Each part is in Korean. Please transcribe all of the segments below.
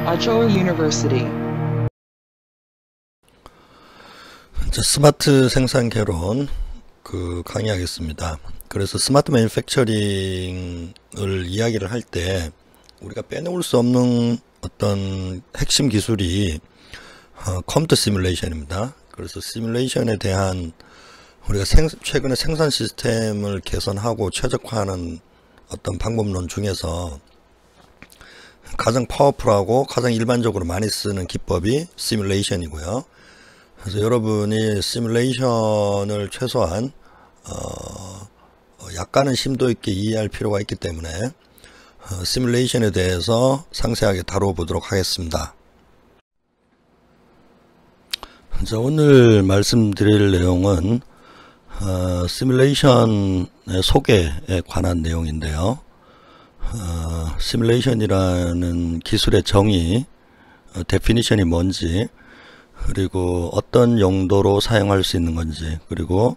Achoa University. 자, 스마트 생산 개론 강의하겠습니다. 그래서 스마트 매니팩처링을 이야기를 할 때 우리가 빼놓을 수 없는 어떤 핵심 기술이 컴퓨터 시뮬레이션입니다. 그래서 시뮬레이션에 대한 우리가 최근에 생산 시스템을 개선하고 최적화하는 어떤 방법론 중에서 가장 파워풀하고 가장 일반적으로 많이 쓰는 기법이 시뮬레이션이고요. 그래서 여러분이 시뮬레이션을 최소한 약간은 심도 있게 이해할 필요가 있기 때문에 시뮬레이션에 대해서 상세하게 다뤄보도록 하겠습니다. 자, 오늘 말씀드릴 내용은 시뮬레이션의 소개에 관한 내용인데요. 시뮬레이션이라는 기술의 정의, 데피니션이 뭔지, 그리고 어떤 용도로 사용할 수 있는 건지, 그리고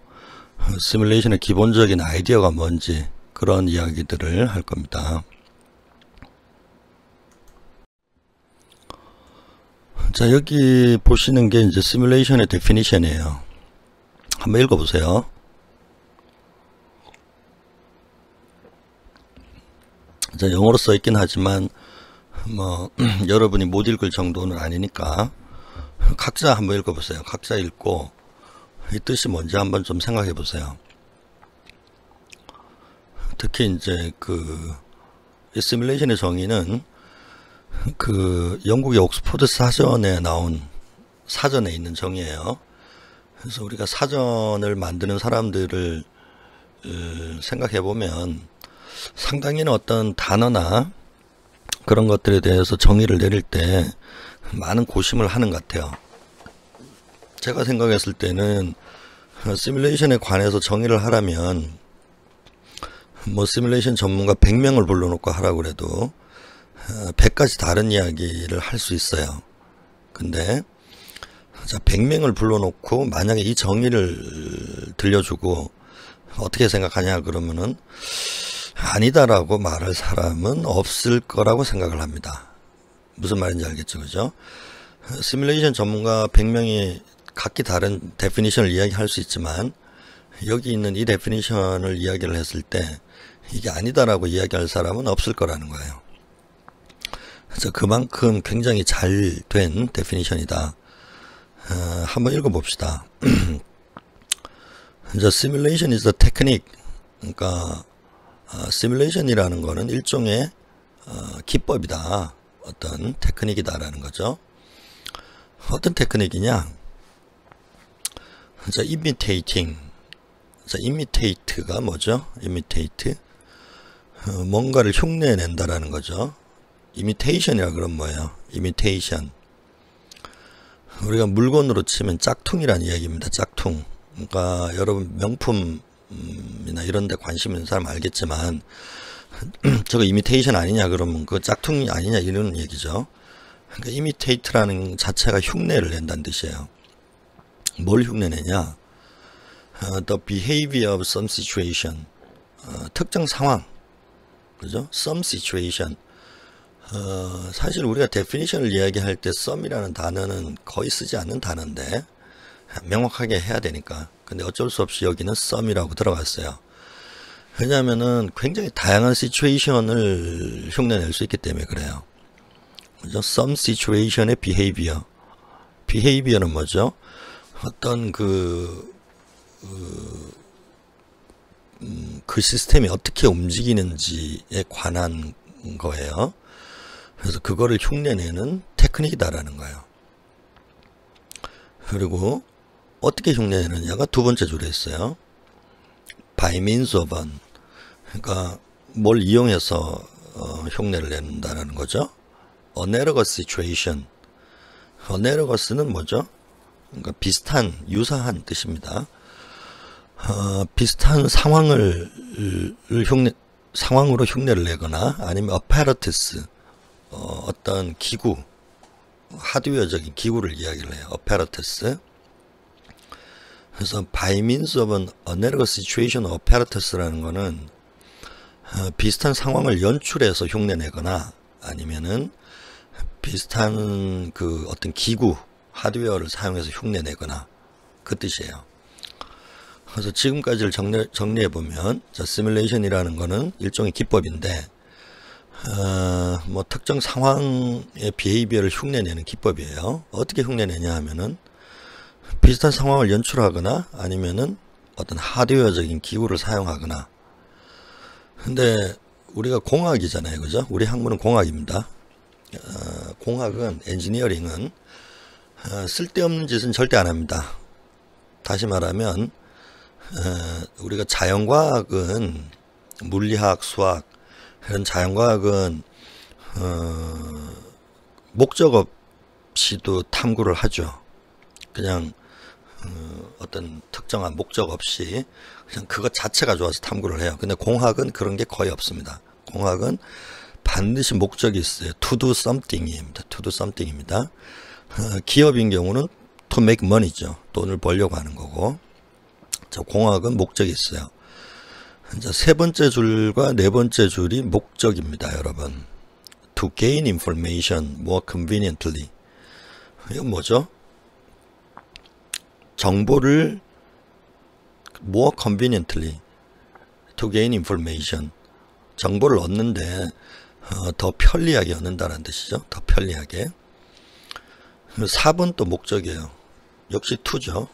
시뮬레이션의 기본적인 아이디어가 뭔지, 그런 이야기들을 할 겁니다. 자, 여기 보시는 게 이제 시뮬레이션의 데피니션이에요. 한번 읽어보세요. 자, 영어로 써 있긴 하지만 여러분이 못 읽을 정도는 아니니까 각자 한번 읽어보세요. 각자 읽고 이 뜻이 뭔지 한번 좀 생각해 보세요. 특히 이제 이 시뮬레이션의 정의는 영국의 옥스포드 사전에 나온 사전에 있는 정의예요. 그래서 우리가 사전을 만드는 사람들을 생각해 보면 상당히는 어떤 단어나 그런 것들에 대해서 정의를 내릴 때 많은 고심을 하는 것 같아요. 제가 생각했을 때는 시뮬레이션에 관해서 정의를 하라면 시뮬레이션 전문가 100명을 불러놓고 하라고 해도 100가지 다른 이야기를 할 수 있어요. 근데 100명을 불러놓고 만약에 이 정의를 들려주고 어떻게 생각하냐 그러면은 아니다라고 말할 사람은 없을 거라고 생각을 합니다. 무슨 말인지 알겠죠, 그죠? 시뮬레이션 전문가 100명이 각기 다른 데피니션을 이야기할 수 있지만 여기 있는 이 데피니션을 이야기를 했을 때 이게 아니다라고 이야기할 사람은 없을 거라는 거예요. 그래서 그만큼 굉장히 잘 된 데피니션이다. 한번 읽어봅시다. 이제 simulation is a technique. 그러니까 시뮬레이션이라는 거는 일종의 기법이다. 어떤 테크닉이다라는 거죠. 어떤 테크닉이냐? 자, imitating. 자, imitate가 뭐죠? imitate. 뭔가를 흉내낸다라는 거죠. imitation이라 그러면 뭐예요? imitation. 우리가 물건으로 치면 짝퉁이라는 이야기입니다. 짝퉁. 그러니까 여러분 명품이나 이런 데 관심 있는 사람 알겠지만 저거 이미테이션 아니냐 그러면 그 짝퉁이 아니냐 이런 얘기죠. 그러니까 imitate라는 자체가 흉내를 낸다는 뜻이에요. 뭘 흉내내냐? The behavior of some situation. 특정 상황. 그죠? Some situation. 사실 우리가 데피니션을 이야기할 때 some이라는 단어는 거의 쓰지 않는 단어인데 명확하게 해야 되니까. 근데 어쩔 수 없이 여기는 some이라고 들어갔어요. 왜냐하면은 굉장히 다양한 시츄에이션을 흉내낼 수 있기 때문에 그래요. 그죠? Some situation의 behavior. behavior는 뭐죠? 어떤 그 시스템이 어떻게 움직이는지에 관한 거예요. 그래서 그거를 흉내내는 테크닉이다라는 거예요. 그리고 어떻게 흉내내느냐가 두 번째 줄에 있어요. By means of an. 그러니까 뭘 이용해서 흉내를 낸다라는 거죠. Analogous situation. Analogous는 뭐죠? 그러니까 비슷한, 유사한 뜻입니다. 비슷한 상황으로 흉내를 내거나 아니면 apparatus. 어떤 기구, 하드웨어적인 기구를 이야기를 해요. apparatus. 그래서 by means of an analogous situation apparatus라는 거는 비슷한 상황을 연출해서 흉내내거나 아니면은 비슷한 그 어떤 기구, 하드웨어를 사용해서 흉내내거나 그 뜻이에요. 그래서 지금까지를 정리해 보면, 자, 시뮬레이션이라는 거는 일종의 기법인데, 뭐 특정 상황의 비헤이비어를 흉내내는 기법이에요. 어떻게 흉내내냐 하면은 비슷한 상황을 연출하거나 아니면은 어떤 하드웨어적인 기구를 사용하거나. 근데 우리가 공학이잖아요, 그죠? 우리 학문은 공학입니다. 공학은, 엔지니어링은 쓸데없는 짓은 절대 안 합니다. 다시 말하면 우리가 자연과학은, 물리학, 수학 이런 자연과학은 목적 없이도 탐구를 하죠. 그냥 어떤 특정한 목적 없이 그냥 그것 자체가 좋아서 탐구를 해요. 근데 공학은 그런 게 거의 없습니다. 공학은 반드시 목적이 있어요. To do something입니다. To do something입니다. 기업인 경우는 to make money죠. 돈을 벌려고 하는 거고, 저 공학은 목적이 있어요. 자, 세 번째 줄과 네 번째 줄이 목적입니다, 여러분. To gain information more conveniently. 이건 뭐죠? 정보를 more conveniently to gain information. 정보를 얻는데 더 편리하게 얻는다는 뜻이죠. 더 편리하게. 4번 또 목적이에요. 역시 to죠.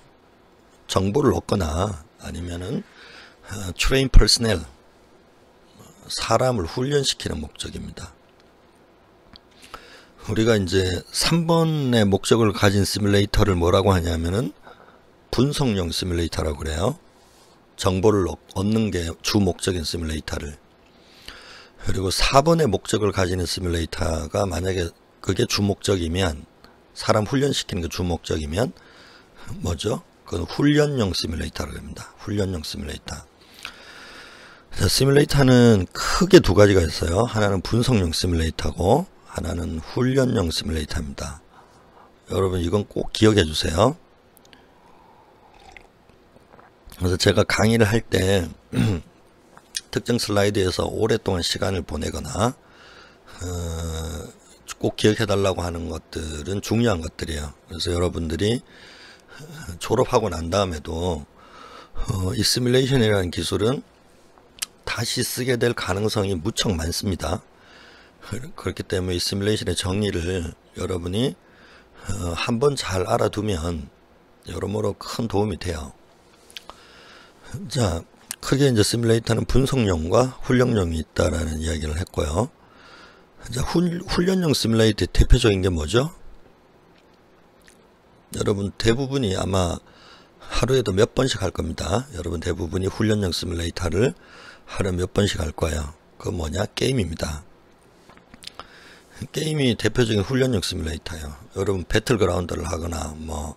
정보를 얻거나 아니면은 train personnel, 사람을 훈련시키는 목적입니다. 우리가 이제 3번의 목적을 가진 시뮬레이터를 뭐라고 하냐면은 분석용 시뮬레이터라고 그래요. 정보를 얻는 게 주 목적인 시뮬레이터를. 그리고 4번의 목적을 가지는 시뮬레이터가 만약에 그게 주 목적이면, 사람 훈련시키는 게 주 목적이면 뭐죠? 그건 훈련용 시뮬레이터라고 합니다. 훈련용 시뮬레이터. 자, 시뮬레이터는 크게 두 가지가 있어요. 하나는 분석용 시뮬레이터고 하나는 훈련용 시뮬레이터입니다. 여러분 이건 꼭 기억해 주세요. 그래서 제가 강의를 할 때 특정 슬라이드에서 오랫동안 시간을 보내거나 꼭 기억해 달라고 하는 것들은 중요한 것들이에요. 그래서 여러분들이 졸업하고 난 다음에도 이 시뮬레이션이라는 기술은 다시 쓰게 될 가능성이 무척 많습니다. 그렇기 때문에 이 시뮬레이션의 정의를 여러분이 한번 잘 알아두면 여러모로 큰 도움이 돼요. 자, 크게 이제 시뮬레이터는 분석용과 훈련용이 있다라는 이야기를 했고요. 자, 훈련용 시뮬레이터의 대표적인 게 뭐죠? 여러분 대부분이 아마 하루에도 몇 번씩 할 겁니다. 여러분 대부분이 훈련용 시뮬레이터를 하루에 몇 번씩 할 거예요. 그건 뭐냐? 게임입니다. 게임이 대표적인 훈련용 시뮬레이터예요. 여러분 배틀그라운드를 하거나 뭐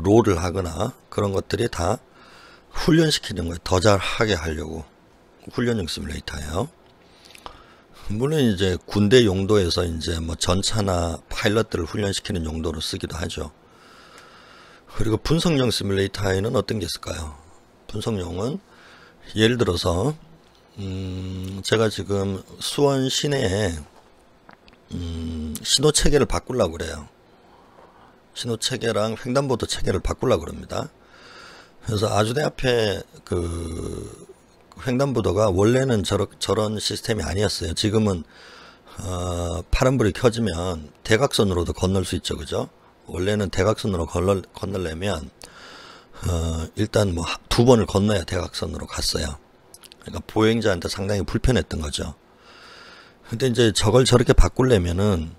롤을 하거나 그런 것들이 다 훈련시키는 거예요. 더 잘하게 하려고 훈련용 시뮬레이터예요. 물론 이제 군대 용도에서 이제 뭐 전차나 파일럿들을 훈련시키는 용도로 쓰기도 하죠. 그리고 분석용 시뮬레이터에는 어떤 게 있을까요? 분석용은 예를 들어서 제가 지금 수원 시내에 신호 체계를 바꾸려고 그래요. 신호 체계랑 횡단보도 체계를 바꾸려고 그럽니다. 그래서 아주대 앞에 그 횡단보도가 원래는 저런 시스템이 아니었어요. 지금은 파란불이 켜지면 대각선으로도 건널 수 있죠, 그죠? 원래는 대각선으로 건널려면 일단 뭐 2번을 건너야 대각선으로 갔어요. 그러니까 보행자한테 상당히 불편했던 거죠. 근데 이제 저걸 저렇게 바꾸려면은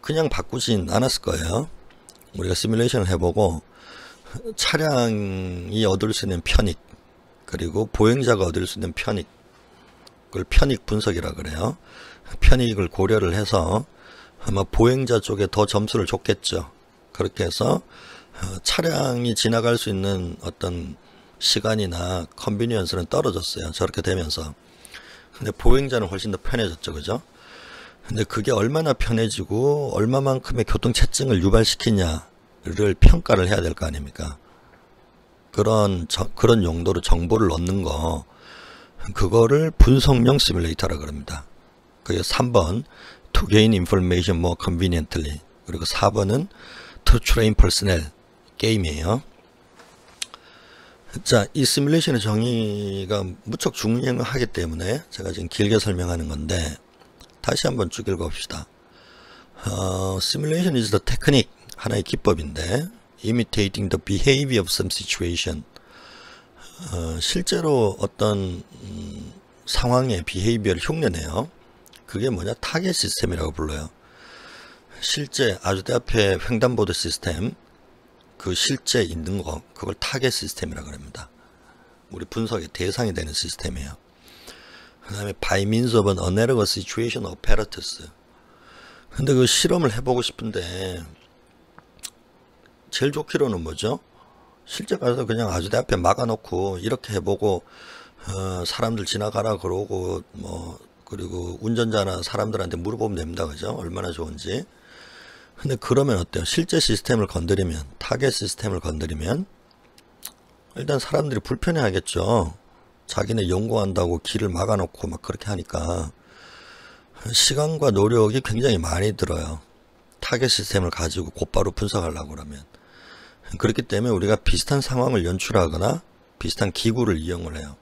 그냥 바꾸진 않았을 거예요. 우리가 시뮬레이션을 해보고 차량이 얻을 수 있는 편익, 그리고 보행자가 얻을 수 있는 편익, 그걸 편익 분석이라 그래요. 편익을 고려를 해서 아마 보행자 쪽에 더 점수를 줬겠죠. 그렇게 해서 차량이 지나갈 수 있는 어떤 시간이나 컨비니언스는 떨어졌어요. 저렇게 되면서. 근데 보행자는 훨씬 더 편해졌죠, 그죠? 근데 그게 얼마나 편해지고 얼마만큼의 교통체증을 유발시키냐를 평가를 해야 될 거 아닙니까? 그런 용도로 정보를 얻는 거, 그거를 분석용 시뮬레이터라 그럽니다. 그게 3번 to gain information more conveniently. 그리고 4번은 to train personnel. 게임이에요. 자, 이 시뮬레이션의 정의가 무척 중요하기 때문에 제가 지금 길게 설명하는 건데 다시 한번 쭉 읽어봅시다. Simulation is the technique, 하나의 기법인데 imitating the behavior of some situation. 실제로 어떤 상황의 behavior를 흉내내요. 그게 뭐냐? 타겟 시스템이라고 불러요. 실제 아주 내 앞에 횡단보도 시스템, 그 실제 있는 거, 그걸 타겟 시스템이라고 합니다. 우리 분석의 대상이 되는 시스템이에요. 그 다음에 by means of an analogous situation apparatus. 근데 그 실험을 해보고 싶은데 제일 좋기로는 뭐죠? 실제 가서 그냥 아주 내 앞에 막아놓고 이렇게 해보고 사람들 지나가라 그러고 뭐 그리고 운전자나 사람들한테 물어보면 됩니다. 그죠? 얼마나 좋은지. 근데 그러면 어때요? 실제 시스템을 건드리면, 타겟 시스템을 건드리면 일단 사람들이 불편해 하겠죠. 자기네 연구한다고 길을 막아놓고 막 그렇게 하니까 시간과 노력이 굉장히 많이 들어요. 타겟 시스템을 가지고 곧바로 분석하려고 그러면. 그렇기 때문에 우리가 비슷한 상황을 연출하거나 비슷한 기구를 이용을 해요.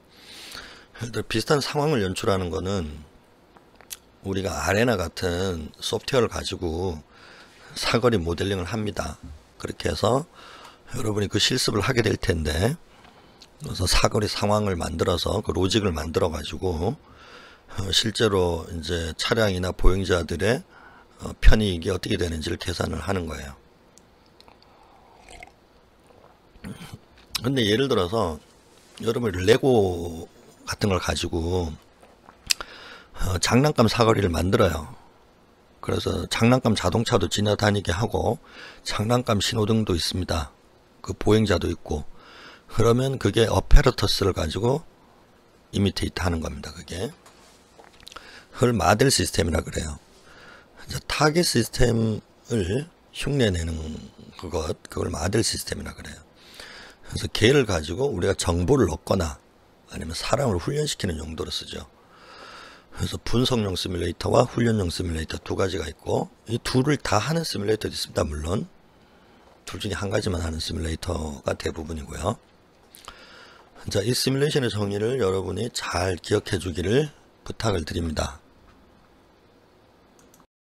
예를 들어 비슷한 상황을 연출하는 거는 우리가 아레나 같은 소프트웨어를 가지고 사거리 모델링을 합니다. 그렇게 해서 여러분이 그 실습을 하게 될 텐데, 그래서 사거리 상황을 만들어서 그 로직을 만들어 가지고 실제로 이제 차량이나 보행자들의 편익이 어떻게 되는지를 계산을 하는 거예요. 근데 예를 들어서 여러분 레고 같은 걸 가지고 장난감 사거리를 만들어요. 그래서 장난감 자동차도 지나다니게 하고 장난감 신호등도 있습니다. 그 보행자도 있고. 그러면 그게 어페러터스를 가지고 이미테이트 하는 겁니다. 그걸 마델 시스템이라 그래요. 타겟 시스템을 흉내내는 그걸 마델 시스템이라 그래요. 그래서 걔를 가지고 우리가 정보를 얻거나 아니면 사람을 훈련시키는 용도로 쓰죠. 그래서 분석용 시뮬레이터와 훈련용 시뮬레이터 두 가지가 있고, 이 둘을 다 하는 시뮬레이터도 있습니다. 물론 둘 중에 한 가지만 하는 시뮬레이터가 대부분이고요. 자, 이 시뮬레이션의 정의를 여러분이 잘 기억해 주기를 부탁을 드립니다.